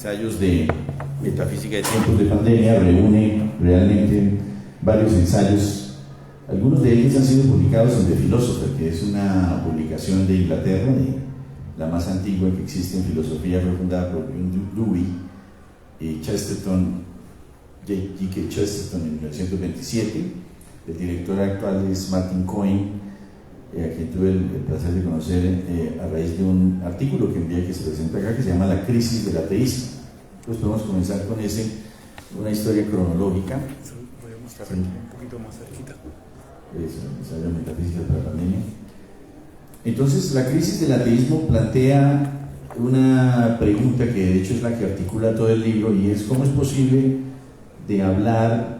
ensayos de metafísica de tiempos de pandemia reúne realmente varios ensayos. Algunos de ellos han sido publicados en The Philosopher, que es una publicación de Inglaterra, la más antigua que existe en filosofía, fue fundada por John Dewey y Chesterton, G.K. Chesterton en 1927. El director actual es Martin Cohen, a quien tuve el placer de conocer a raíz de un artículo que envié que se presenta acá, que se llama La crisis del ateísmo. Entonces podemos comenzar con una historia cronológica. Voy a mostrar aquí un poquito más cerquita. Ensayo de metafísica para la pandemia. Entonces, la crisis del ateísmo plantea una pregunta que de hecho es la que articula todo el libro, y es: ¿cómo es posible de hablar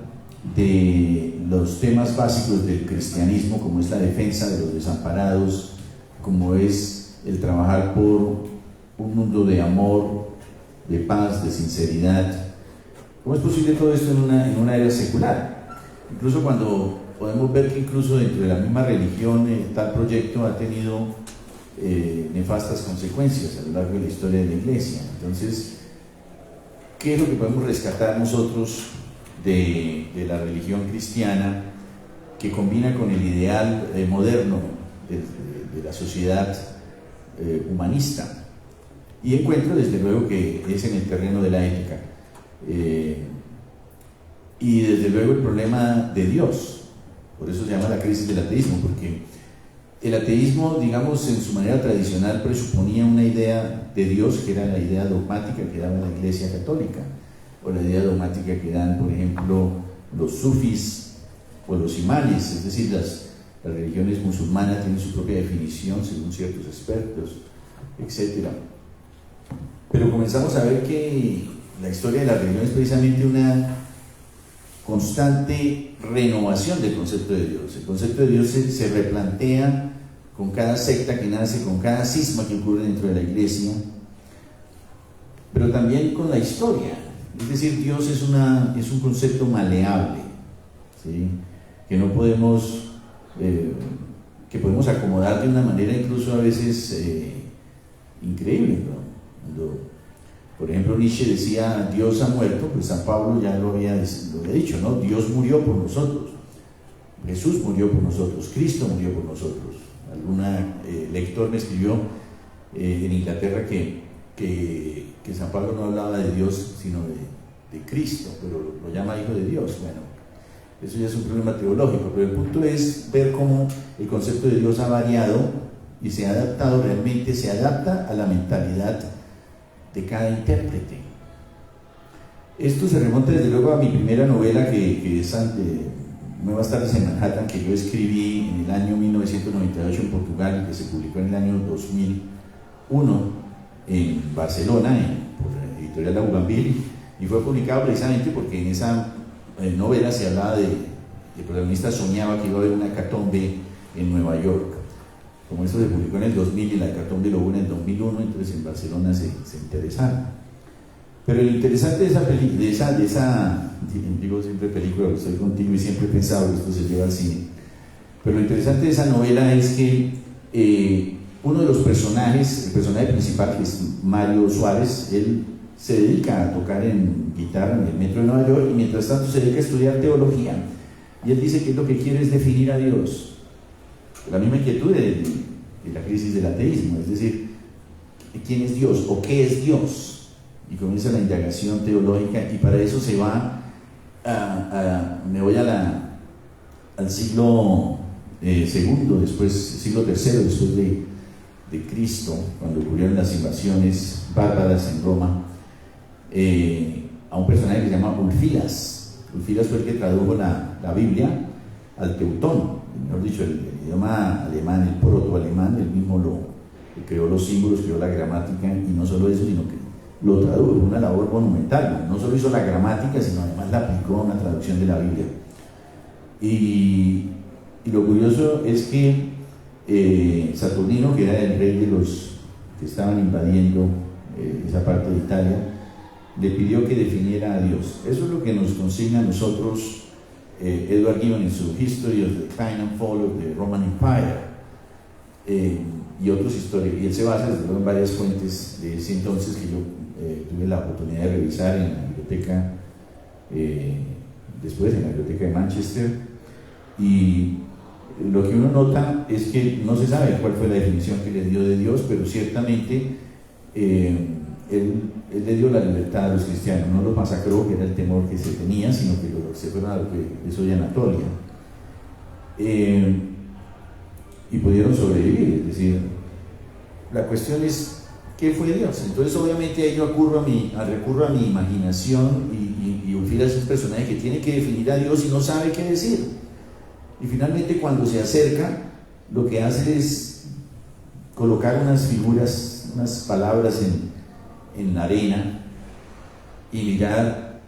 de los temas básicos del cristianismo, como es la defensa de los desamparados, como es el trabajar por un mundo de amor, de paz, de sinceridad? ¿Cómo es posible todo esto en una era secular? Incluso cuando podemos ver que incluso dentro de la misma religión tal proyecto ha tenido nefastas consecuencias a lo largo de la historia de la Iglesia. Entonces, ¿qué es lo que podemos rescatar nosotros de la religión cristiana, que combina con el ideal moderno de la sociedad humanista? Y encuentro desde luego que es en el terreno de la ética, y desde luego el problema de Dios. Por eso se llama la crisis del ateísmo, porque el ateísmo, digamos, en su manera tradicional presuponía una idea de Dios que era la idea dogmática que daba la Iglesia Católica, o la idea dogmática que dan, por ejemplo, los sufis o los imanes, es decir, las religiones musulmanas tienen su propia definición según ciertos expertos, etc. Pero comenzamos a ver que la historia de la religión es precisamente una constante renovación del concepto de Dios. El concepto de Dios se replantea con cada secta que nace, con cada cisma que ocurre dentro de la Iglesia, pero también con la historia. Es decir, Dios es un concepto maleable, ¿sí? Que no podemos, que podemos acomodar de una manera incluso a veces increíble, ¿no? Por ejemplo, Nietzsche decía: Dios ha muerto, pues San Pablo ya lo había dicho, ¿no? Dios murió por nosotros, Jesús murió por nosotros, Cristo murió por nosotros. Algún lector me escribió en Inglaterra que San Pablo no hablaba de Dios sino de Cristo, pero lo llama Hijo de Dios. Bueno, eso ya es un problema teológico, pero el punto es ver cómo el concepto de Dios ha variado y se ha adaptado, realmente se adapta a la mentalidad de cada intérprete. Esto se remonta desde luego a mi primera novela, que es Nuevas tardes en Manhattan, que yo escribí en el año 1998 en Portugal, y que se publicó en el año 2001 en Barcelona por la editorial La Bougainville, y fue publicado precisamente porque en esa novela se hablaba de el protagonista soñaba que iba a haber una hecatombe en Nueva York. Como esto se publicó en el 2000 y la hecatombe lo hubo en el 2001, entonces en Barcelona se interesaron. Pero lo interesante de esa digo siempre película, porque estoy contigo y siempre he pensado que esto se lleva al cine, pero lo interesante de esa novela es que uno de los personajes, el personaje principal, que es Mario Suárez, él se dedica a tocar en guitarra en el metro de Nueva York, y mientras tanto se dedica a estudiar teología, y él dice que lo que quiere es definir a Dios. La misma inquietud de la crisis del ateísmo, es decir, ¿quién es Dios o qué es Dios? Y comienza la indagación teológica, y para eso se va me voy al siglo segundo, después siglo tercero después de Cristo, cuando ocurrieron las invasiones bárbaras en Roma, a un personaje que se llama Ulfilas. Ulfilas fue el que tradujo la Biblia al teutón, mejor dicho, el idioma alemán, el proto-alemán. Él mismo lo creó los símbolos, creó la gramática, y no solo eso, sino que lo tradujo. Fue una labor monumental. No solo hizo la gramática, sino además la aplicó a una traducción de la Biblia. Y lo curioso es que Saturnino, que era el rey de los que estaban invadiendo esa parte de Italia, le pidió que definiera a Dios. Eso es lo que nos consigna a nosotros Edward Gibbon en su History of the Decline and Fall of the Roman Empire, y otros historias, y él se basa desde luego en varias fuentes de ese entonces que yo tuve la oportunidad de revisar en la biblioteca, después en la biblioteca de Manchester, y lo que uno nota es que no se sabe cuál fue la definición que le dio de Dios, pero ciertamente él le dio la libertad a los cristianos, no los masacró, que era el temor que se tenía, sino que se fueron a lo que es hoy Anatolia. Y pudieron sobrevivir, es decir, la cuestión es, ¿qué fue Dios? Entonces obviamente ahí yo recurro a mi imaginación y Ulfila es un personaje que tiene que definir a Dios y no sabe qué decir. Y finalmente cuando se acerca, lo que hace es colocar unas figuras, unas palabras en la arena y mirar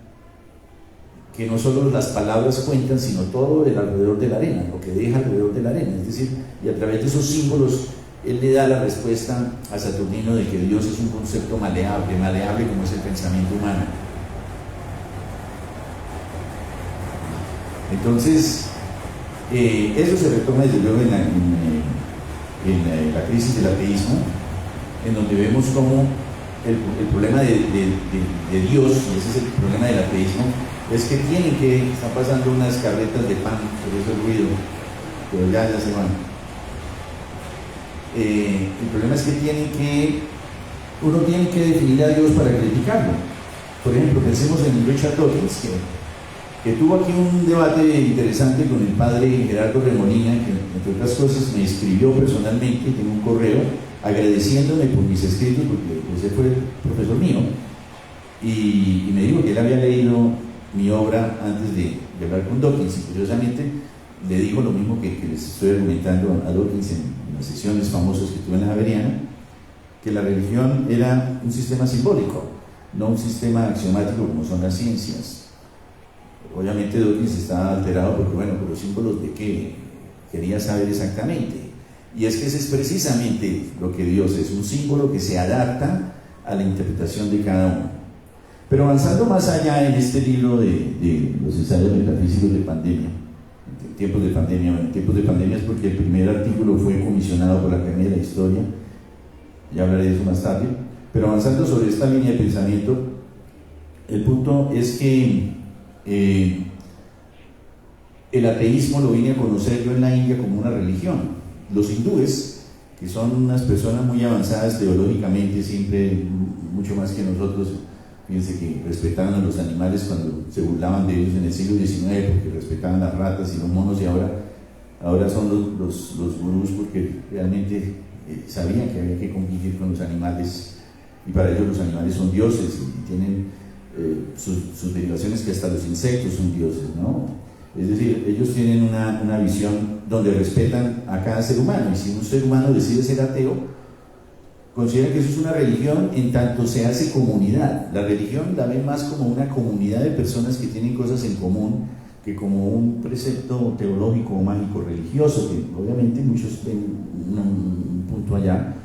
que no solo las palabras cuentan, sino todo el alrededor de la arena, lo que deja alrededor de la arena. Es decir, y a través de esos símbolos, él le da la respuesta a Saturnino de que Dios es un concepto maleable como es el pensamiento humano. Entonces, eso se retoma desde luego en la crisis del ateísmo, en donde vemos cómo el problema de Dios, y ese es el problema del ateísmo, es que están pasando unas carretas de pan, por eso el ruido, pero ya se van. El problema es que uno tiene que definir a Dios para criticarlo. Por ejemplo, pensemos en Richard Dawkins, que tuvo aquí un debate interesante con el padre Gerardo Remolina, que entre otras cosas me escribió personalmente, tengo un correo agradeciéndome por mis escritos, porque pues, él fue profesor mío, y me dijo que él había leído mi obra antes de hablar con Dawkins, y curiosamente le dijo lo mismo que les estoy argumentando a Dawkins en las sesiones famosas que tuve en la Javeriana, que la religión era un sistema simbólico, no un sistema axiomático como son las ciencias. Obviamente Dawkins estaba alterado porque, bueno, por los símbolos de qué quería saber exactamente. Y es que ese es precisamente lo que Dios es, un símbolo que se adapta a la interpretación de cada uno. Pero avanzando más allá en este libro de los ensayos metafísicos de pandemia, en tiempos de pandemia es porque el primer artículo fue comisionado por la Academia de la Historia, ya hablaré de eso más tarde, pero avanzando sobre esta línea de pensamiento, el punto es que el ateísmo lo vine a conocer yo en la India como una religión. Los hindúes, que son unas personas muy avanzadas teológicamente, siempre mucho más que nosotros, fíjense que respetaban a los animales cuando se burlaban de ellos en el siglo XIX, porque respetaban las ratas y los monos, y ahora son los gurús porque realmente sabían que había que convivir con los animales, y para ellos los animales son dioses y tienen sus derivaciones, que hasta los insectos son dioses, ¿no? Es decir, ellos tienen una visión donde respetan a cada ser humano, y si un ser humano decide ser ateo, consideran que eso es una religión en tanto se hace comunidad. La religión la ven más como una comunidad de personas que tienen cosas en común que como un precepto teológico o mágico religioso, que obviamente muchos ven un punto allá.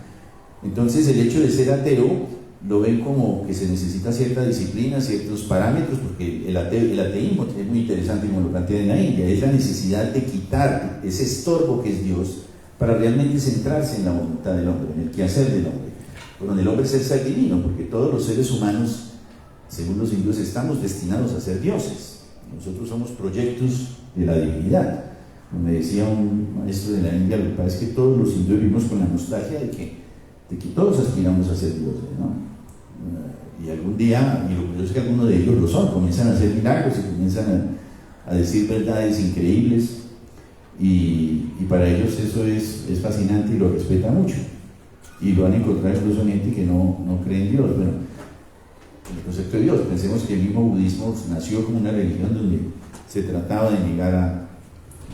Entonces el hecho de ser ateo lo ven como que se necesita cierta disciplina, ciertos parámetros, porque el ateísmo es muy interesante como lo plantea en la India, es la necesidad de quitar ese estorbo que es Dios para realmente centrarse en la voluntad del hombre, en el quehacer del hombre. Bueno, el hombre es el ser divino, porque todos los seres humanos, según los hindúes, estamos destinados a ser dioses. Nosotros somos proyectos de la divinidad. Me decía un maestro de la India, lo que pasa es que todos los hindúes vivimos con la nostalgia de que todos aspiramos a ser dioses, ¿no? Y algún día, y lo curioso es que algunos de ellos lo son, comienzan a hacer milagros y comienzan a decir verdades increíbles, y para ellos eso es fascinante y lo respetan mucho, y lo van a encontrar incluso gente que no cree en Dios. Bueno, el concepto de Dios, pensemos que el mismo budismo nació como una religión donde se trataba de negar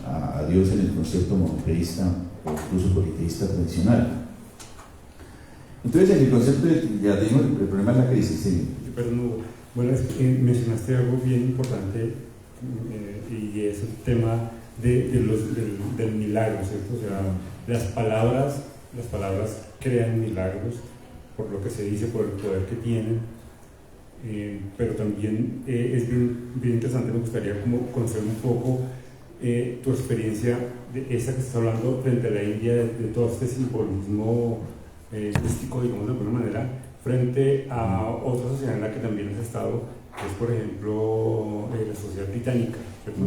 a Dios en el concepto monoteísta o incluso politeísta tradicional. Entonces, en el concepto de ateísmo, el problema es la crisis. ¿Sí? Perdón, Hugo. Bueno, es que mencionaste algo bien importante, y es el tema del milagro, ¿cierto? O sea, las palabras crean milagros por lo que se dice, por el poder que tienen, pero también es bien interesante. Me gustaría como conocer un poco tu experiencia de esa que estás hablando frente a la India, de todo este simbolismo místico, digamos de alguna manera, frente a otra sociedad en la que también has estado, que es por ejemplo la sociedad británica, ¿cierto?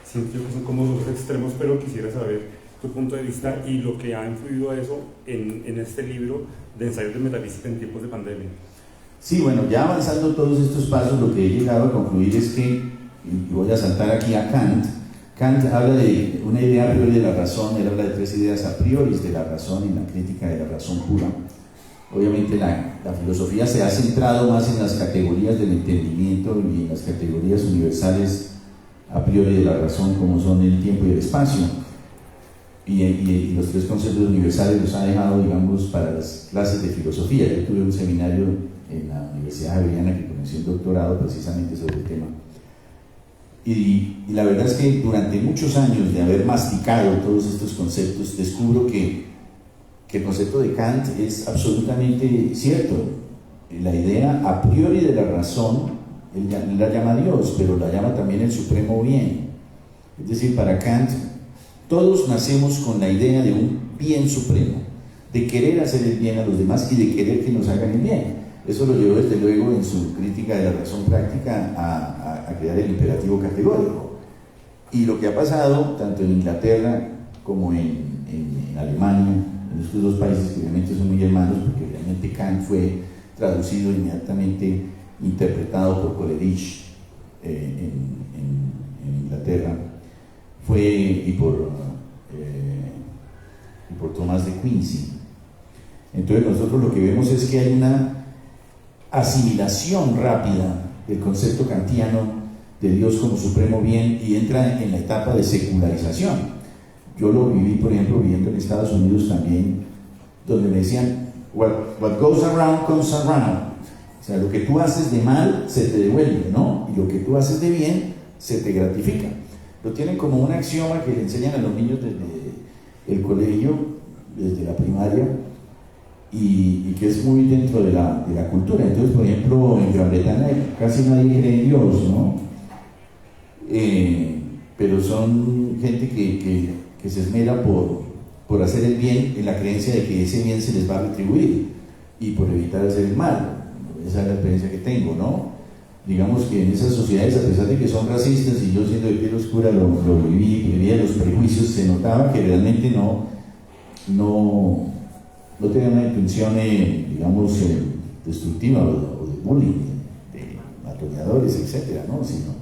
Siento yo que son como dos extremos, pero quisiera saber tu punto de vista y lo que ha influido a eso en este libro de ensayos de metafísica en tiempos de pandemia. Sí, bueno, ya avanzando todos estos pasos, lo que he llegado a concluir es que, y voy a saltar aquí a Kant. Kant habla de una idea a priori de la razón, él habla de tres ideas a priori de la razón en la crítica de la razón pura. Obviamente la filosofía se ha centrado más en las categorías del entendimiento y en las categorías universales a priori de la razón, como son el tiempo y el espacio. Y los tres conceptos universales los ha dejado, digamos, para las clases de filosofía. Yo tuve un seminario en la Universidad Javeriana que comencé un doctorado precisamente sobre el tema. Y la verdad es que durante muchos años de haber masticado todos estos conceptos, descubro que el concepto de Kant es absolutamente cierto. La idea a priori de la razón, él la llama Dios, pero la llama también el supremo bien. Es decir, para Kant, todos nacemos con la idea de un bien supremo, de querer hacer el bien a los demás y de querer que nos hagan el bien. Eso lo llevó desde luego en su crítica de la razón práctica a crear el imperativo categórico. Y lo que ha pasado, tanto en Inglaterra como en Alemania, en estos dos países que realmente son muy hermanos, porque realmente Kant fue traducido inmediatamente, interpretado por Coleridge en Inglaterra, y por Tomás de Quincy. Entonces nosotros lo que vemos es que hay una asimilación rápida del concepto kantiano de Dios como supremo bien y entra en la etapa de secularización. Yo lo viví, por ejemplo, viviendo en Estados Unidos también, donde me decían, what goes around comes around. O sea, lo que tú haces de mal se te devuelve, ¿no? Y lo que tú haces de bien se te gratifica. Lo tienen como un axioma que le enseñan a los niños desde el colegio, desde la primaria, y que es muy dentro de la cultura. Entonces, por ejemplo, en Gran Bretaña casi nadie cree en Dios, ¿no? Pero son gente que se esmera por hacer el bien en la creencia de que ese bien se les va a retribuir y por evitar hacer el mal. Esa es la experiencia que tengo, ¿no? Digamos que en esas sociedades, a pesar de que son racistas, y yo siendo de piel oscura lo viví, vivía los prejuicios, se notaba que realmente no tenía una intención, digamos, destructiva o de bullying, de matoneadores, etcétera, ¿no? Sino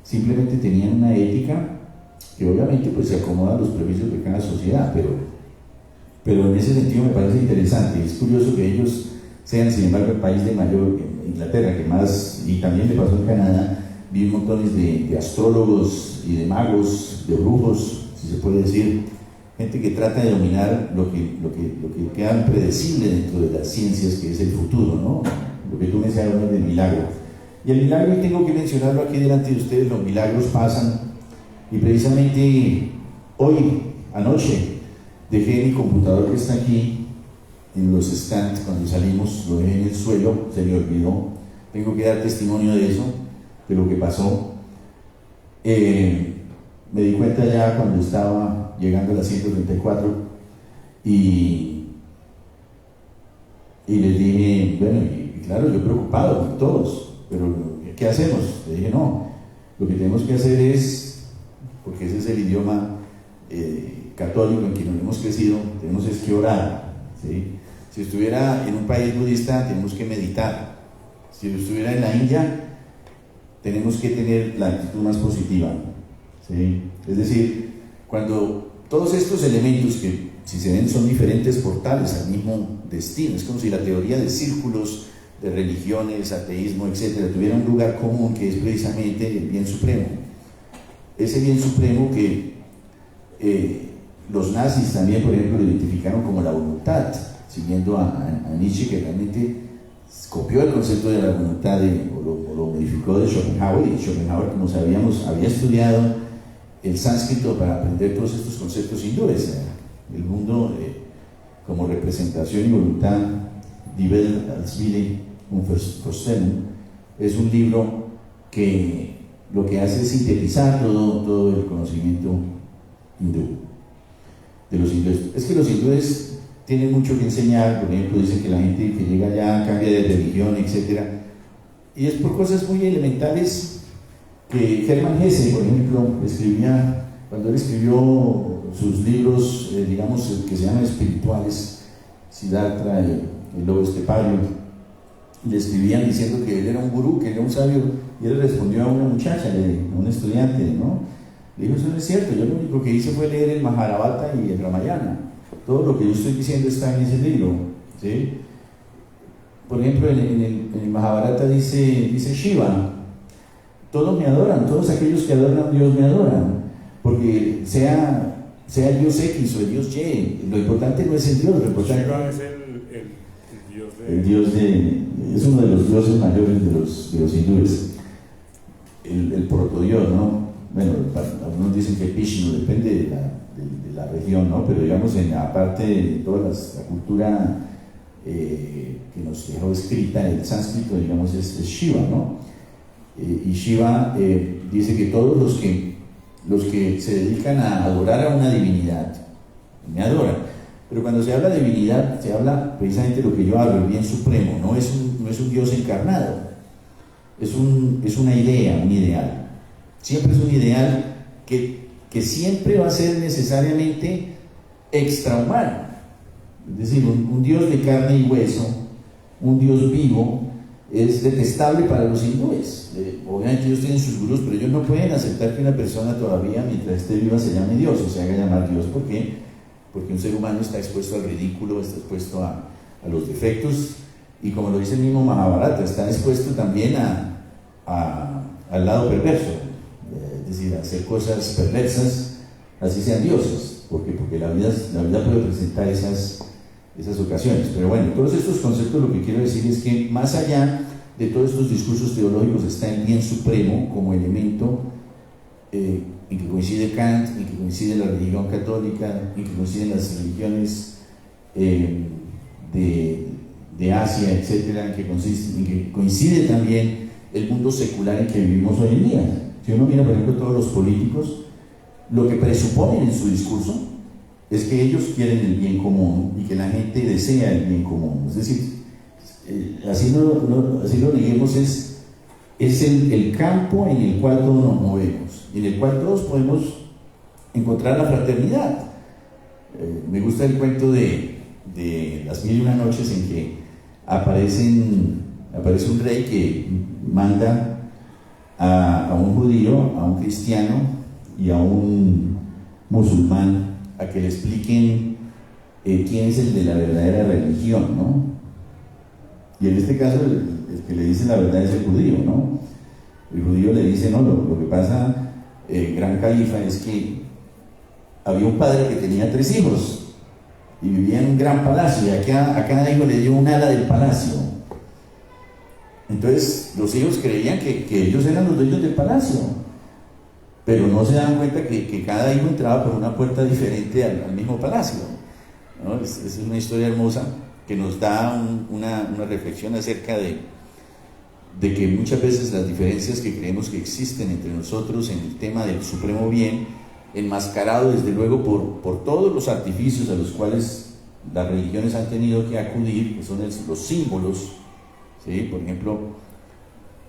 simplemente tenían una ética que obviamente pues se acomoda a los prejuicios de cada sociedad, pero en ese sentido me parece interesante. Es curioso que ellos sean, sin embargo, el país de mayor, Inglaterra, que más, y también le pasó en Canadá, vi montones de astrólogos y de magos, de brujos, si se puede decir, gente que trata de dominar lo que queda impredecible dentro de las ciencias, que es el futuro, ¿no? Lo que tú me decías del milagro. Y el milagro, y tengo que mencionarlo aquí delante de ustedes, los milagros pasan, y precisamente hoy, anoche, dejé mi computador que está aquí en los stands. Cuando salimos lo dejé en el suelo, se me olvidó. Tengo que dar testimonio de eso, de lo que pasó. Me di cuenta ya cuando estaba llegando a las 134 y les dije, bueno, y claro, yo preocupado por todos, pero ¿qué hacemos? Le dije, no, lo que tenemos que hacer es, porque ese es el idioma católico en que nos hemos crecido, tenemos que orar, ¿sí? Si estuviera en un país budista, tenemos que meditar. Si estuviera en la India, tenemos que tener la actitud más positiva, ¿sí? Es decir, cuando todos estos elementos que, si se ven, son diferentes portales al mismo destino, es como si la teoría de círculos, de religiones, ateísmo, etcétera, tuviera un lugar común que es precisamente el bien supremo. Ese bien supremo que los nazis también, por ejemplo, lo identificaron como la voluntad, siguiendo a Nietzsche, que realmente copió el concepto de la voluntad o lo modificó de Schopenhauer, y Schopenhauer, como sabíamos, había estudiado el sánscrito para aprender todos estos conceptos hindúes. El mundo como representación y voluntad, Die Welt als Wille und Vorstellung, es un libro que lo que hace es sintetizar todo el conocimiento hindú, de los hindúes. Es que los hindúes tienen mucho que enseñar. Por ejemplo, dicen que la gente que llega allá cambia de religión, etc. Y es por cosas muy elementales que Hermann Hesse, por ejemplo, escribía, cuando él escribió sus libros, digamos, que se llaman espirituales, Siddhartha, el lobo estepario, le escribían diciendo que él era un gurú, que era un sabio, y él respondió a una muchacha, a un estudiante, ¿no? Le dijo: eso no es cierto, yo lo único que hice fue leer el Mahabharata y el Ramayana. Todo lo que yo estoy diciendo está en ese libro, ¿sí? Por ejemplo, en el Mahabharata dice Shiva: todos me adoran, todos aquellos que adoran a Dios me adoran, porque sea el Dios X o el Dios Y, lo importante no es el Dios, lo importante Shiva es el dios es uno de los dioses mayores de los hindúes, el protodios, ¿no? Bueno, algunos dicen que Vishnu, depende de la región, ¿no? Pero digamos, aparte de toda la cultura que nos dejó escrita en el sánscrito, digamos, es Shiva, ¿no? Y Shiva dice que todos los que se dedican a adorar a una divinidad me adoran. Pero cuando se habla de divinidad, se habla precisamente de lo que yo hablo, el bien supremo. No es un Dios encarnado, es una idea, un ideal. Siempre es un ideal que siempre va a ser necesariamente extrahumano. Es decir, un Dios de carne y hueso, un Dios vivo, es detestable para los hindúes. Obviamente ellos tienen sus gurús, pero ellos no pueden aceptar que una persona todavía, mientras esté viva, se llame Dios o se haga llamar Dios. ¿Por qué? Porque un ser humano está expuesto al ridículo, está expuesto a los defectos, y como lo dice el mismo Mahabharata, está expuesto también al lado perverso, es decir, a hacer cosas perversas, así sean dioses, porque la vida puede presentar esas ocasiones. Pero bueno, todos estos conceptos, lo que quiero decir es que más allá de todos estos discursos teológicos está el bien supremo como elemento en que coincide Kant, en que coincide la religión católica, en que coinciden las religiones de Asia, etcétera, en que coincide también el mundo secular en que vivimos hoy en día. Si uno mira, por ejemplo, todos los políticos, lo que presuponen en su discurso es que ellos quieren el bien común y que la gente desea el bien común. Es decir, así lo neguemos, es el campo en el cual todos nos movemos, en el cual todos podemos encontrar la fraternidad. Me gusta el cuento de las 1001 noches, en que aparece un rey que manda a un judío, a un cristiano y a un musulmán a que le expliquen quién es el de la verdadera religión, ¿no? Y en este caso el que le dice la verdad es el judío, ¿no? El judío le dice: no, lo que pasa, gran califa, es que había un padre que tenía 3 hijos y vivía en un gran palacio, y a cada hijo le dio un ala del palacio. Entonces los hijos creían que ellos eran los dueños del palacio, pero no se dan cuenta que cada hijo entraba por una puerta diferente al mismo palacio, ¿no? Es una historia hermosa que nos da una reflexión acerca de que muchas veces las diferencias que creemos que existen entre nosotros en el tema del supremo bien, enmascarado desde luego por todos los artificios a los cuales las religiones han tenido que acudir, que son los símbolos, ¿sí? Por ejemplo,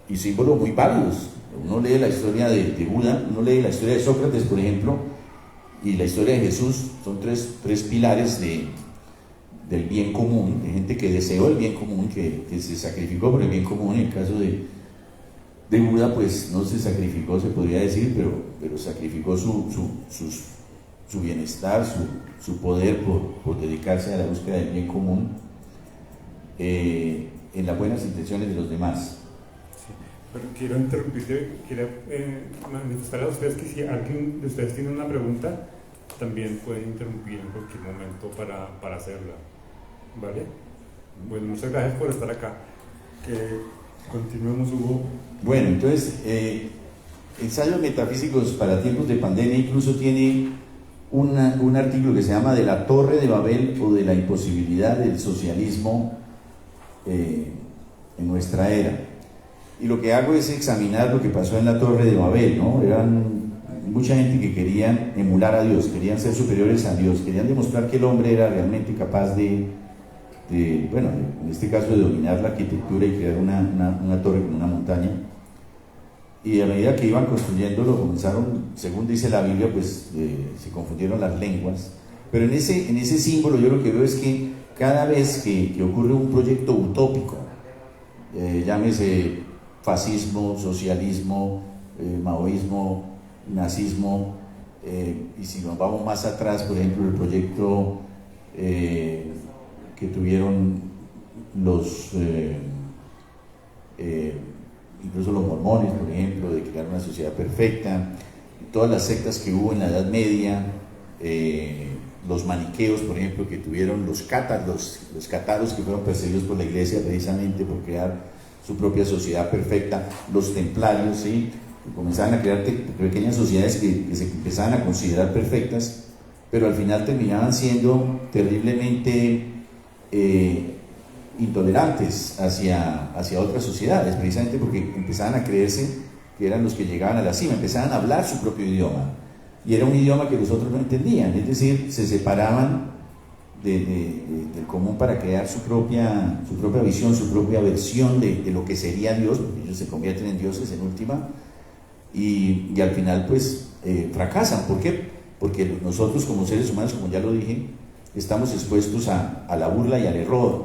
y símbolos muy válidos. Uno lee la historia de Buda, uno lee la historia de Sócrates, por ejemplo, y la historia de Jesús. Son tres pilares del bien común, de gente que deseó el bien común, que se sacrificó por el bien común. En el caso de Buda, pues no se sacrificó, se podría decir, pero sacrificó su bienestar, su poder por dedicarse a la búsqueda del bien común en las buenas intenciones de los demás. Sí, pero quiero interrumpirte, quiero manifestarles a ustedes que si alguien de ustedes tiene una pregunta, también pueden interrumpir en cualquier momento para hacerla, ¿vale? Bueno, muchas gracias por estar acá. Continuemos, Hugo. Bueno, entonces, ensayos metafísicos para tiempos de pandemia incluso tiene un artículo que se llama "De la Torre de Babel o de la imposibilidad del socialismo en nuestra era". Y lo que hago es examinar lo que pasó en la Torre de Babel, ¿no? Eran mucha gente que querían emular a Dios, querían ser superiores a Dios, querían demostrar que el hombre era realmente capaz bueno, en este caso de dominar la arquitectura y crear una torre con una montaña. Y a medida que iban construyéndolo, comenzaron, según dice la Biblia, pues se confundieron las lenguas. Pero en ese símbolo yo lo que veo es que cada vez que ocurre un proyecto utópico, llámese fascismo, socialismo, maoísmo, nazismo, y si nos vamos más atrás, por ejemplo, el proyecto que tuvieron incluso los mormones, por ejemplo, de crear una sociedad perfecta, todas las sectas que hubo en la Edad Media, los maniqueos, por ejemplo, que tuvieron los cátaros que fueron perseguidos por la iglesia precisamente por crear su propia sociedad perfecta, los templarios, ¿sí? Comenzaban a crear pequeñas sociedades que se empezaban a considerar perfectas, pero al final terminaban siendo terriblemente intolerantes hacia otras sociedades, precisamente porque empezaban a creerse que eran los que llegaban a la cima, empezaban a hablar su propio idioma, y era un idioma que los otros no entendían, es decir, se separaban del común para crear su propia visión, su propia versión de lo que sería Dios, porque ellos se convierten en dioses en última, y al final pues fracasan. ¿Por qué? Porque nosotros como seres humanos, como ya lo dije, estamos expuestos a la burla y al error.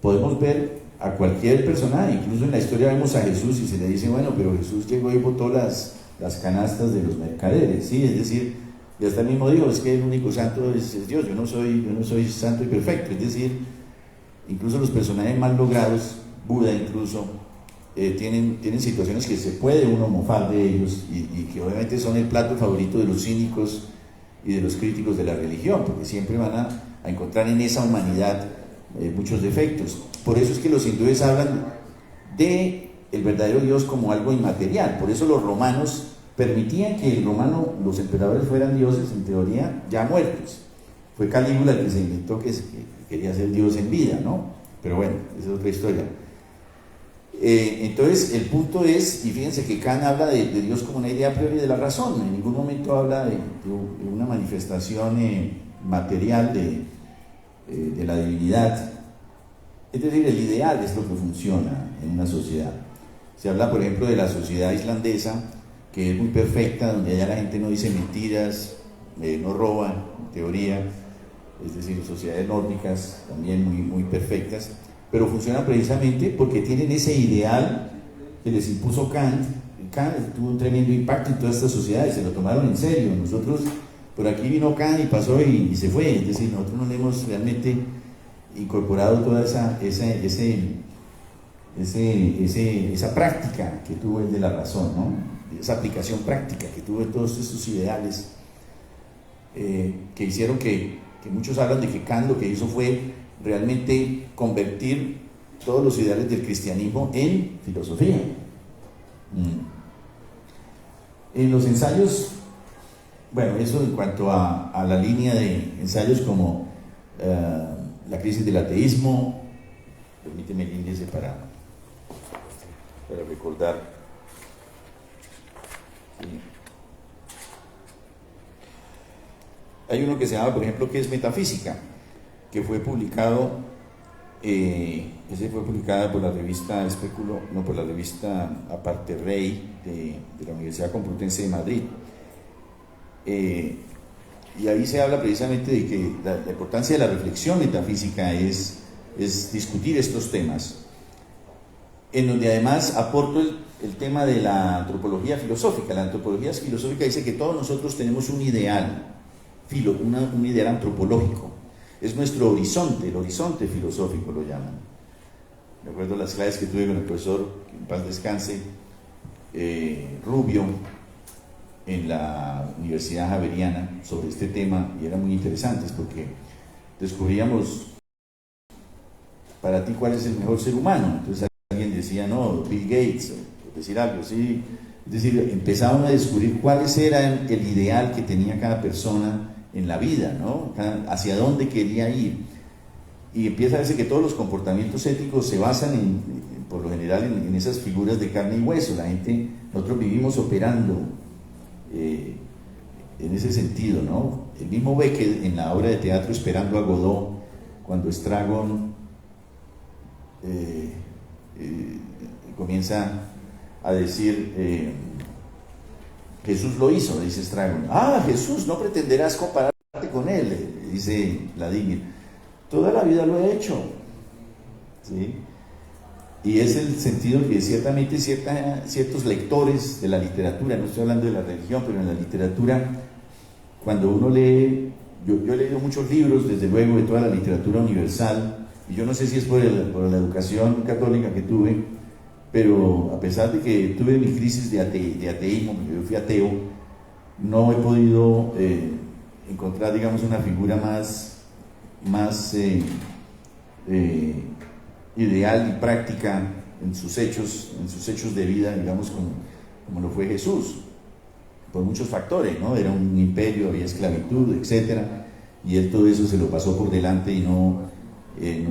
Podemos ver a cualquier personaje, incluso en la historia vemos a Jesús y se le dice, bueno, pero Jesús llegó y botó las canastas de los mercaderes, ¿sí? Es decir, y hasta el mismo dijo, es que el único santo es Dios, yo no soy santo y perfecto. Es decir, incluso los personajes más logrados, Buda incluso, tienen situaciones que se puede uno mofar de ellos y que obviamente son el plato favorito de los cínicos y de los críticos de la religión, porque siempre van a encontrar en esa humanidad muchos defectos. Por eso es que los hindúes hablan de el verdadero Dios como algo inmaterial. Por eso los romanos permitían que los emperadores fueran dioses, en teoría, ya muertos. Fue Calígula el que se inventó que quería ser Dios en vida, ¿no? Pero bueno, esa es otra historia. Entonces, el punto es, y fíjense que Kant habla de Dios como una idea a priori de la razón, en ningún momento habla de una manifestación material de la divinidad. Es decir, el ideal es lo que funciona en una sociedad. Se habla, por ejemplo, de la sociedad islandesa, que es muy perfecta, donde allá la gente no dice mentiras, no roba, en teoría, es decir, sociedades nórdicas también muy, muy perfectas, pero funcionan precisamente porque tienen ese ideal que les impuso Kant. Kant tuvo un tremendo impacto en todas estas sociedades, se lo tomaron en serio. Nosotros, por aquí vino Kant y pasó y se fue, es decir, nosotros no le hemos realmente incorporado toda esa práctica que tuvo el de la razón, ¿no? Esa aplicación práctica que tuvo en todos estos ideales que hicieron que muchos hablan de que Kant lo que hizo fue realmente convertir todos los ideales del cristianismo en filosofía. En los ensayos, bueno, eso en cuanto a la línea de ensayos como la crisis del ateísmo, permíteme el índice para recordar. Sí. Hay uno que se llama, por ejemplo, que es Metafísica, que fue publicado, ese fue publicada por la revista Espéculo, no, por la revista Aparte Rey de la Universidad Complutense de Madrid. Y ahí se habla precisamente de que la importancia de la reflexión metafísica es discutir estos temas, en donde además aporto el tema de la antropología filosófica. La antropología filosófica dice que todos nosotros tenemos un ideal, un ideal antropológico. Es nuestro horizonte, el horizonte filosófico lo llaman. Me acuerdo las clases que tuve con el profesor, que en paz descanse, Rubio, en la Universidad Javeriana, sobre este tema, y eran muy interesantes porque descubríamos, para ti, cuál es el mejor ser humano. Entonces alguien decía, no, Bill Gates, por decir algo, ¿sí? Es decir, empezaban a descubrir cuáles eran el ideal que tenía cada persona en la vida, ¿no? Hacia dónde quería ir. Y empieza a verse que todos los comportamientos éticos se basan por lo general en esas figuras de carne y hueso. La gente nosotros vivimos operando en ese sentido, ¿no? El mismo Beckett en la obra de teatro Esperando a Godot, cuando Estragon comienza a decir, Jesús lo hizo, dice Estragon. Jesús, no pretenderás compararte con él, dice Vladimir. Toda la vida lo he hecho, ¿sí? Y es el sentido que ciertamente ciertos lectores de la literatura, no estoy hablando de la religión, pero en la literatura, cuando uno lee, yo he leído muchos libros, desde luego, de toda la literatura universal, y yo no sé si es por la educación católica que tuve, pero a pesar de que tuve mi crisis de ateísmo, yo fui ateo, no he podido encontrar, digamos, una figura más ideal y práctica en sus hechos de vida, digamos, como lo fue Jesús, por muchos factores, ¿no? Era un imperio, había esclavitud, etcétera, y él todo eso se lo pasó por delante y no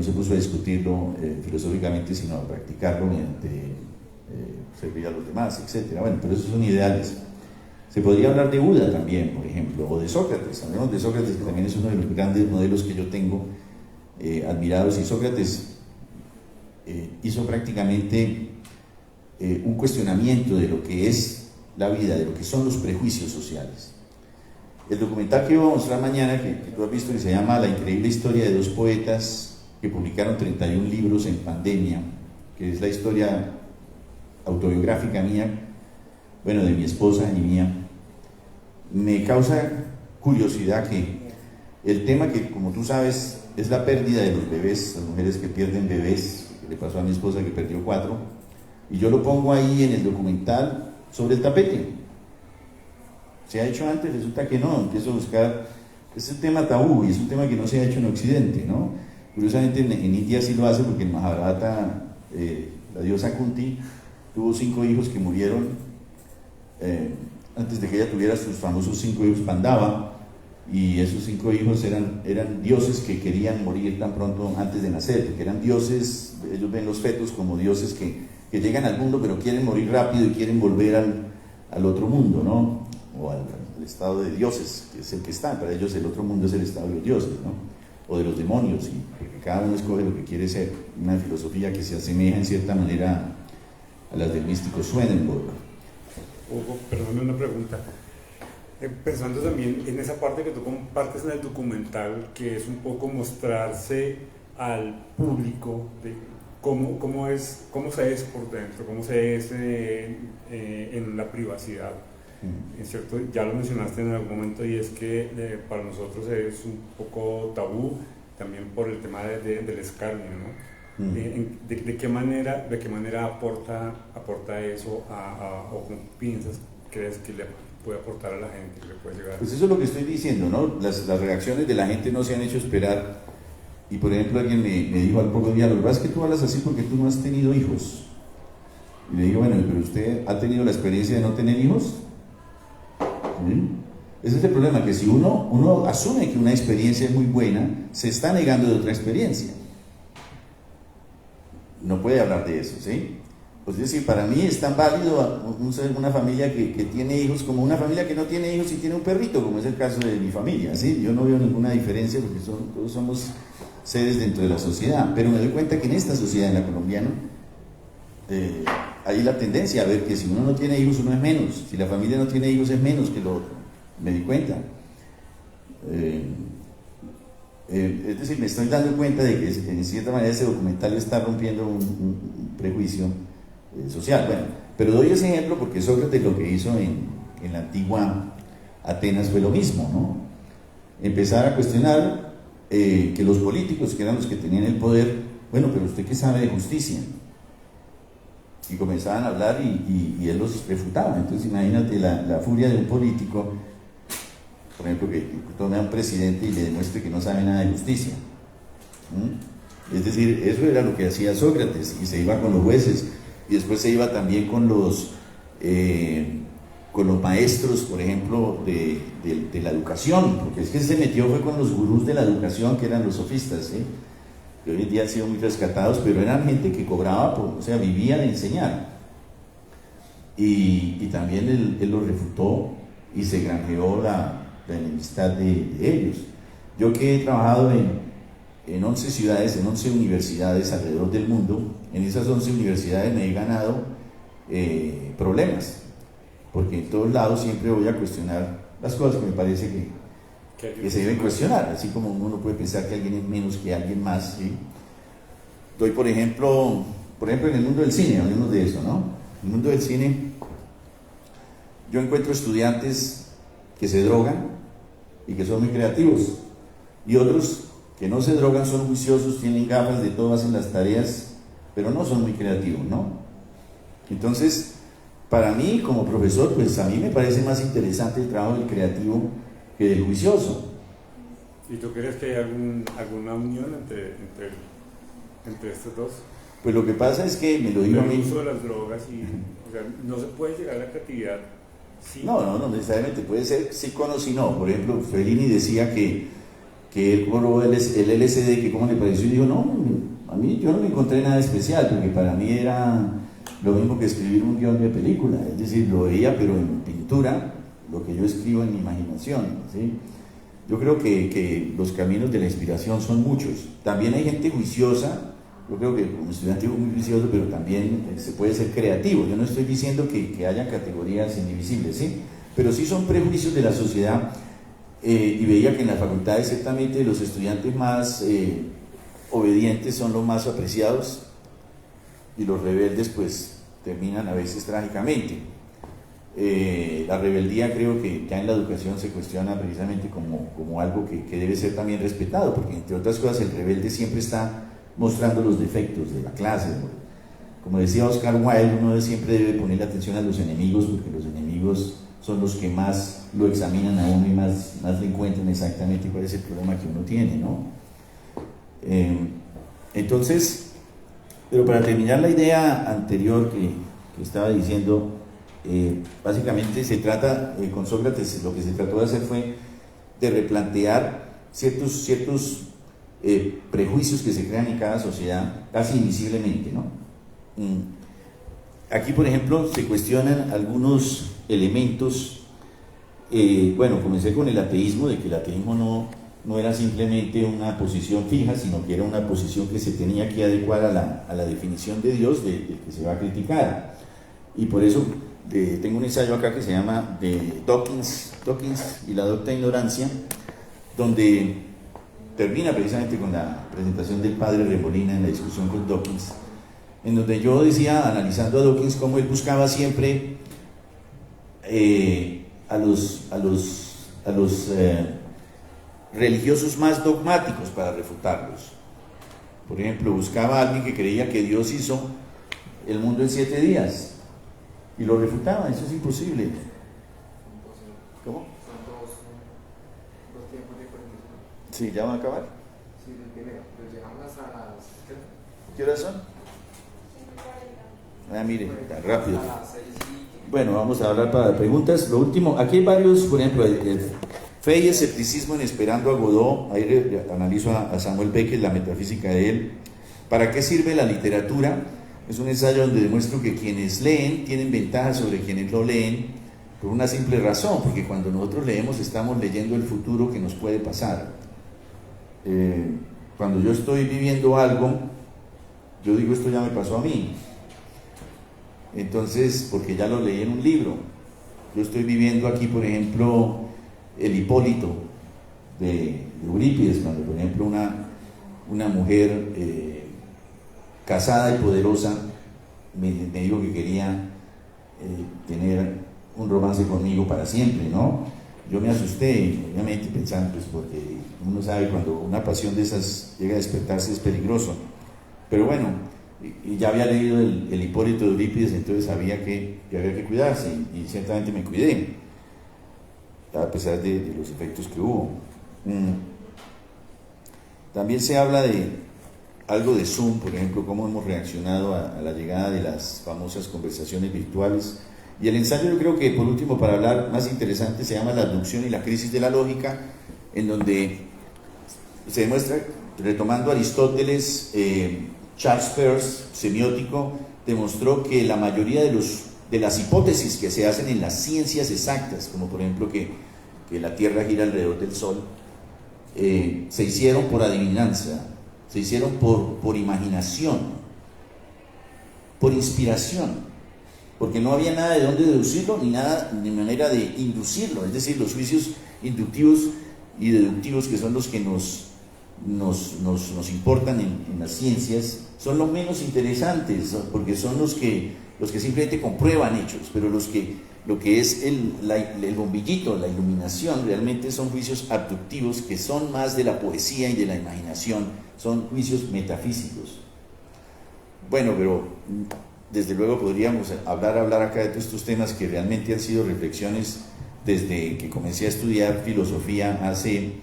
se puso a discutirlo filosóficamente, sino a practicarlo mediante servir a los demás, etcétera. Bueno, pero esos son ideales. Se podría hablar de Buda también, por ejemplo, o de Sócrates. Hablemos de Sócrates, que también es uno de los grandes modelos que yo tengo admirados, y Sócrates hizo prácticamente un cuestionamiento de lo que es la vida, de lo que son los prejuicios sociales. El documental que voy a mostrar mañana, que tú has visto, que se llama La increíble historia de dos poetas que publicaron 31 libros en pandemia, que es la historia autobiográfica mía, bueno, de mi esposa y mía, me causa curiosidad que el tema que, como tú sabes, es la pérdida de los bebés, las mujeres que pierden bebés, que le pasó a mi esposa que perdió 4, y yo lo pongo ahí en el documental sobre el tapete. ¿Se ha hecho antes? Resulta que no. Empiezo a buscar, es un tema tabú y es un tema que no se ha hecho en Occidente, ¿no? Curiosamente en India sí lo hace, porque en Mahabharata la diosa Kunti tuvo 5 hijos que murieron antes de que ella tuviera sus famosos 5 hijos Pandava, y esos 5 hijos eran dioses que querían morir tan pronto antes de nacer, porque eran dioses, ellos ven los fetos como dioses que llegan al mundo pero quieren morir rápido y quieren volver al otro mundo, ¿no? O al estado de dioses, que es el que está. Para ellos el otro mundo es el estado de los dioses, ¿no? O de los demonios, porque cada uno escoge lo que quiere ser. Una filosofía que se asemeja en cierta manera a las del místico Swedenborg. Hugo, perdóname una pregunta. Pensando también en esa parte que tú compartes en el documental, que es un poco mostrarse al público de cómo se es por dentro, cómo se es en la privacidad. Es cierto, ya lo mencionaste en algún momento, y es que para nosotros es un poco tabú también por el tema del escarnio, ¿no? ¿De qué manera aporta eso o cómo crees que le puede aportar a la gente, que le puede llegar? Pues eso es lo que estoy diciendo, ¿no? Las reacciones de la gente no se han hecho esperar. Y por ejemplo, alguien me dijo al poco día: lo que pasa es que tú hablas así porque tú no has tenido hijos. Y le digo: bueno, pero ¿usted ha tenido la experiencia de no tener hijos? ¿Sí? Ese es el problema, que si uno asume que una experiencia es muy buena, se está negando de otra experiencia. No puede hablar de eso, ¿sí? Pues es decir, para mí es tan válido una familia que tiene hijos como una familia que no tiene hijos y tiene un perrito, como es el caso de mi familia, ¿sí? Yo no veo ninguna diferencia, porque todos somos seres dentro de la sociedad, pero me doy cuenta que en esta sociedad, en la colombiana, hay la tendencia a ver que si uno no tiene hijos, uno es menos, si la familia no tiene hijos, es menos que lo otro. Me di cuenta. Es decir, me estoy dando cuenta de que en cierta manera ese documental está rompiendo un prejuicio social. Bueno, pero doy ese ejemplo porque Sócrates lo que hizo en la antigua Atenas fue lo mismo, ¿no? Empezar a cuestionar que los políticos, que eran los que tenían el poder, bueno, pero ¿usted qué sabe de justicia? Y comenzaban a hablar y él los refutaba. Entonces imagínate la furia de un político, por ejemplo, que tome a un presidente y le demuestre que no sabe nada de justicia. Es decir, eso era lo que hacía Sócrates, y se iba con los jueces, y después se iba también con los maestros, por ejemplo, de la educación, porque es que se metió fue con los gurús de la educación, que eran los sofistas, ¿sí? Que hoy en día han sido muy rescatados, pero eran gente que cobraba, o sea, vivía de enseñar. y también él lo refutó y se granjeó la enemistad de ellos. Yo que he trabajado en 11 ciudades, en 11 universidades alrededor del mundo, en esas 11 universidades me he ganado problemas, porque en todos lados siempre voy a cuestionar las cosas que me parece que se deben cuestionar, así como uno puede pensar que alguien es menos que alguien más, ¿sí? Doy por ejemplo en el mundo del cine, hablemos de eso, ¿no? En el mundo del cine yo encuentro estudiantes que se drogan y que son muy creativos, y otros que no se drogan, son juiciosos, tienen gafas de todo, hacen las tareas, pero no son muy creativos, ¿no? Entonces, para mí como profesor, pues a mí me parece más interesante el trabajo del creativo que del juicioso. ¿Y tú crees que hay alguna unión entre estos dos? Pues lo que pasa es que me lo digo a mí. El uso de las drogas o sea, no se puede llegar a la creatividad. ¿Sí? No necesariamente, puede ser sí con o sí no. Por ejemplo, Fellini decía que él probó el LSD, que cómo le pareció, y dijo, no, a mí yo no me encontré nada especial, porque para mí era lo mismo que escribir un guión de película, es decir, lo veía pero en pintura, lo que yo escribo en mi imaginación, ¿sí? Yo creo que los caminos de la inspiración son muchos. También hay gente juiciosa. Yo creo que como estudiante es muy juicioso, pero también se puede ser creativo. Yo no estoy diciendo que haya categorías indivisibles, ¿sí? Pero sí son prejuicios de la sociedad, y veía que en las facultades ciertamente los estudiantes más obedientes son los más apreciados, y los rebeldes pues terminan a veces trágicamente. La rebeldía creo que ya en la educación se cuestiona precisamente como algo que debe ser también respetado, porque entre otras cosas el rebelde siempre está mostrando los defectos de la clase. Como decía Oscar Wilde, uno siempre debe ponerle atención a los enemigos, porque los enemigos son los que más lo examinan a uno y más le encuentran exactamente cuál es el problema que uno tiene, ¿no? Entonces, pero para terminar la idea anterior que estaba diciendo, básicamente se trata, con Sócrates lo que se trató de hacer fue de replantear ciertos prejuicios que se crean en cada sociedad casi invisiblemente, ¿no? Aquí, por ejemplo, se cuestionan algunos elementos. Bueno, comencé con el ateísmo, de que el ateísmo no era simplemente una posición fija, sino que era una posición que se tenía que adecuar a la definición de Dios, del que se va a criticar. Y por eso tengo un ensayo acá que se llama de Dawkins y la docta ignorancia, donde termina precisamente con la presentación del padre Remolina en la discusión con Dawkins, en donde yo decía, analizando a Dawkins, cómo él buscaba siempre a los religiosos más dogmáticos para refutarlos. Por ejemplo, buscaba a alguien que creía que Dios hizo el mundo en 7 días y lo refutaba. Eso es imposible. ¿Cómo? Dos tiempos diferentes. Sí, ¿ya van a acabar? Sí, el primero. Los llegamos hasta las... ¿Qué horas son? Mire, tan rápido. A las 6:15. Bueno, vamos a hablar para preguntas. Lo último, aquí hay varios, por ejemplo, fe y escepticismo en Esperando a Godot. Ahí analizo a Samuel Beckett, la metafísica de él. ¿Para qué sirve la literatura? Es un ensayo donde demuestro que quienes leen tienen ventajas sobre quienes no leen, por una simple razón, porque cuando nosotros leemos estamos leyendo el futuro que nos puede pasar. Cuando yo estoy viviendo algo, yo digo, esto ya me pasó a mí. Entonces, porque ya lo leí en un libro. Yo estoy viviendo aquí, por ejemplo, el Hipólito de Eurípides, cuando, por ejemplo, una mujer casada y poderosa me dijo que quería tener un romance conmigo para siempre, ¿no? Yo me asusté, obviamente, pensando, pues, porque uno sabe cuando una pasión de esas llega a despertarse es peligroso. Pero bueno, y ya había leído el Hipólito de Eurípides, entonces sabía que había que cuidarse, y ciertamente me cuidé, a pesar de los efectos que hubo. También se habla de algo de Zoom, por ejemplo, cómo hemos reaccionado a la llegada de las famosas conversaciones virtuales. Y el ensayo, yo creo que por último, para hablar más interesante, se llama La abducción y la crisis de la lógica, en donde se demuestra, retomando Aristóteles, Charles Peirce, semiótico, demostró que la mayoría de los de las hipótesis que se hacen en las ciencias exactas, como por ejemplo que la Tierra gira alrededor del Sol, se hicieron por adivinanza, se hicieron por imaginación, por inspiración, porque no había nada de dónde deducirlo ni manera de inducirlo. Es decir, los juicios inductivos y deductivos, que son los que nos importan en las ciencias, son los menos interesantes, porque son los que simplemente comprueban hechos, pero lo que es el bombillito, la iluminación, realmente son juicios abductivos, que son más de la poesía y de la imaginación, son juicios metafísicos. Bueno, pero desde luego podríamos hablar acá de todos estos temas que realmente han sido reflexiones desde que comencé a estudiar filosofía hace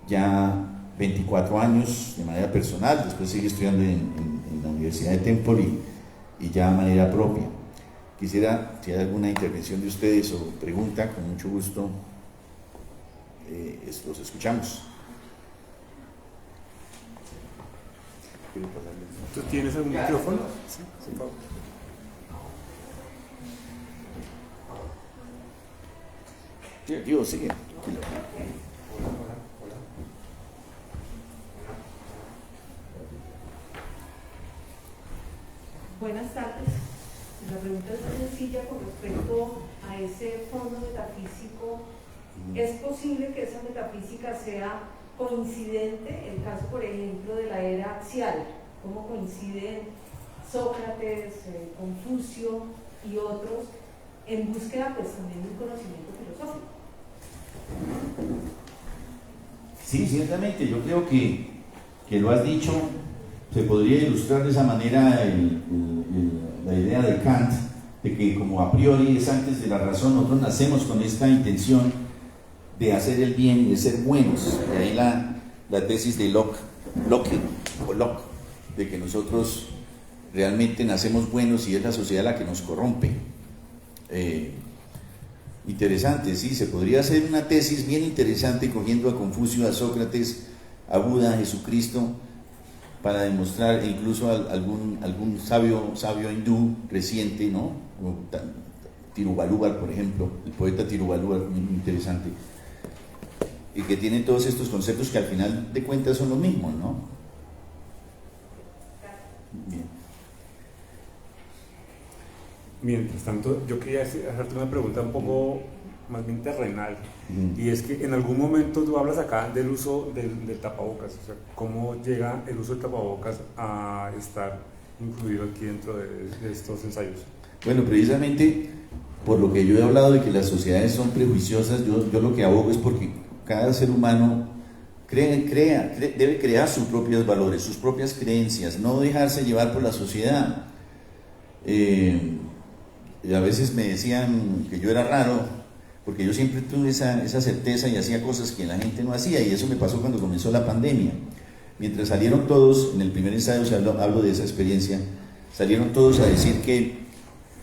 ya 24 años de manera personal, después seguí estudiando en la Universidad de Temple y ya de manera propia. Quisiera, si hay alguna intervención de ustedes o pregunta, con mucho gusto los escuchamos. ¿Tú tienes algún micrófono? Sí, por favor. Yo sigue. Buenas tardes. La pregunta es sencilla con respecto a ese fondo metafísico. ¿Es posible que esa metafísica sea coincidente? El caso, por ejemplo, de la era axial, cómo coinciden Sócrates, Confucio y otros en búsqueda pues también de un conocimiento filosófico. Sí, ciertamente, yo creo que lo has dicho. Se podría ilustrar de esa manera la idea de Kant, de que como a priori es antes de la razón, nosotros nacemos con esta intención de hacer el bien y de ser buenos. De ahí la tesis de Locke, de que nosotros realmente nacemos buenos y es la sociedad la que nos corrompe. Interesante, sí, se podría hacer una tesis bien interesante cogiendo a Confucio, a Sócrates, a Buda, a Jesucristo, para demostrar, e incluso algún sabio hindú reciente, ¿no? Tiruvalluvar, por ejemplo, el poeta Tiruvalluvar, muy interesante, y que tiene todos estos conceptos que al final de cuentas son los mismos, ¿no? Bien. Mientras tanto, yo quería hacerte una pregunta un poco más bien terrenal, y es que en algún momento tú hablas acá del uso del tapabocas, o sea, cómo llega el uso del tapabocas a estar incluido aquí dentro de estos ensayos. Bueno, precisamente por lo que yo he hablado de que las sociedades son prejuiciosas, yo lo que abogo es porque cada ser humano debe crear sus propios valores, sus propias creencias, no dejarse llevar por la sociedad. Y a veces me decían que yo era raro, porque yo siempre tuve esa certeza y hacía cosas que la gente no hacía, y eso me pasó cuando comenzó la pandemia. Mientras salieron todos, en el primer ensayo hablo de esa experiencia, salieron todos a decir que,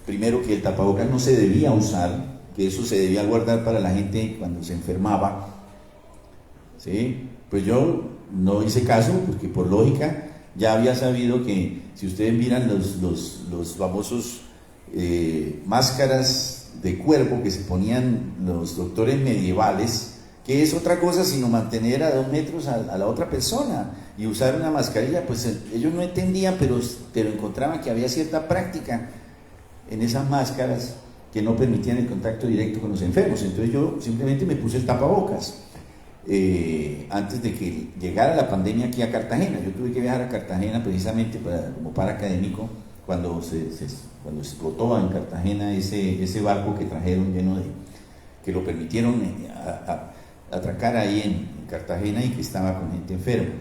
primero, que el tapabocas no se debía usar, que eso se debía guardar para la gente cuando se enfermaba, ¿sí? Pues yo no hice caso, porque por lógica ya había sabido que si ustedes miran los famosos máscaras de cuerpo que se ponían los doctores medievales, que es otra cosa sino mantener a 2 metros a la otra persona y usar una mascarilla, pues ellos no entendían, pero encontraban que había cierta práctica en esas máscaras que no permitían el contacto directo con los enfermos. Entonces yo simplemente me puse el tapabocas antes de que llegara la pandemia aquí a Cartagena. Yo tuve que viajar a Cartagena precisamente como para académico cuando explotó en Cartagena ese barco que trajeron que lo permitieron atracar ahí en Cartagena, y que estaba con gente enferma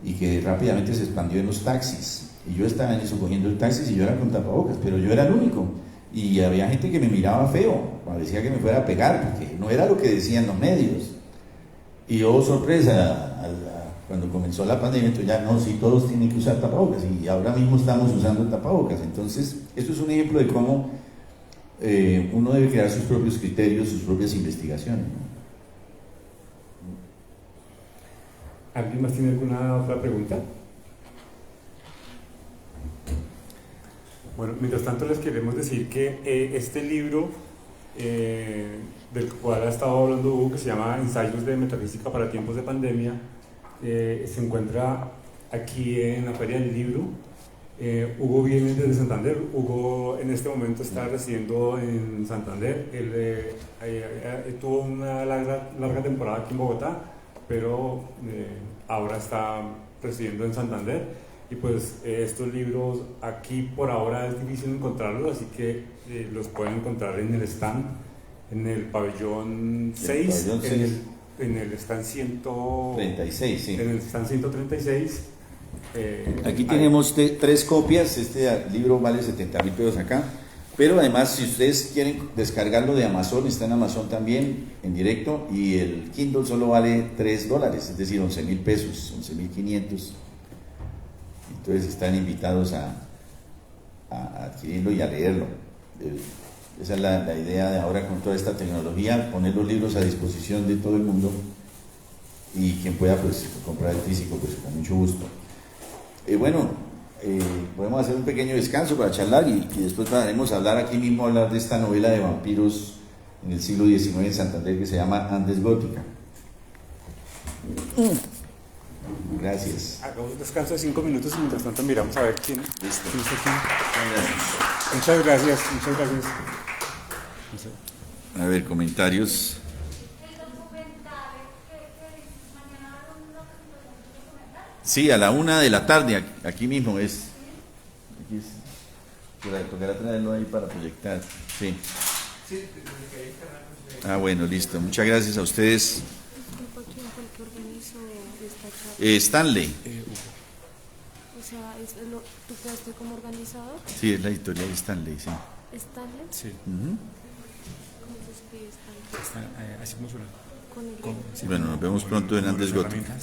y que rápidamente se expandió en los taxis, y yo estaba en eso cogiendo el taxi y yo era con tapabocas, pero yo era el único, y había gente que me miraba feo, parecía que me fuera a pegar porque no era lo que decían los medios. Y oh sorpresa, cuando comenzó la pandemia, entonces ya no, sí, todos tienen que usar tapabocas, y ahora mismo estamos usando tapabocas. Entonces, esto es un ejemplo de cómo uno debe crear sus propios criterios, sus propias investigaciones, ¿no? ¿Alguien más tiene alguna otra pregunta? Bueno, mientras tanto les queremos decir que este libro del cual ha estado hablando Hugo, que se llama Ensayos de Metafísica para Tiempos de Pandemia, se encuentra aquí en la Feria del Libro. Hugo viene desde Santander. Hugo en este momento está residiendo en Santander. Él tuvo una larga temporada aquí en Bogotá, pero ahora está residiendo en Santander. Y pues estos libros aquí por ahora es difícil encontrarlos, así que los pueden encontrar en el stand, en el pabellón 6, en el stand 136, sí. En el stand 136. Aquí tenemos 3 copias. Este libro vale 70.000 pesos acá, pero además si ustedes quieren descargarlo de Amazon, está en Amazon también en directo, y el Kindle solo vale $3, es decir, 11.000 pesos, 11.500. Entonces están invitados a adquirirlo y a leerlo. Esa es la idea de ahora con toda esta tecnología, poner los libros a disposición de todo el mundo, y quien pueda pues comprar el físico pues con mucho gusto. Podemos hacer un pequeño descanso para charlar y después pasaremos a hablar aquí mismo, hablar de esta novela de vampiros en el siglo XIX en Santander que se llama Andes Gótica. Gracias. Hagamos un descanso de 5 minutos y mientras tanto miramos a ver quién Listo. está aquí. Muchas gracias. A ver, comentarios. Sí, a la 1 de la tarde, aquí mismo es. Aquí es. Tocará traerlo ahí para proyectar. Sí. Bueno, listo. Muchas gracias a ustedes. Stanley. O sea, ¿tú quedaste como organizador? Sí, es la editorial Stanley, sí. ¿Stanley? Sí. ¿Cómo se escribe Stanley? Así como suena. Con el... Bueno, nos vemos pronto en Andes Gótica.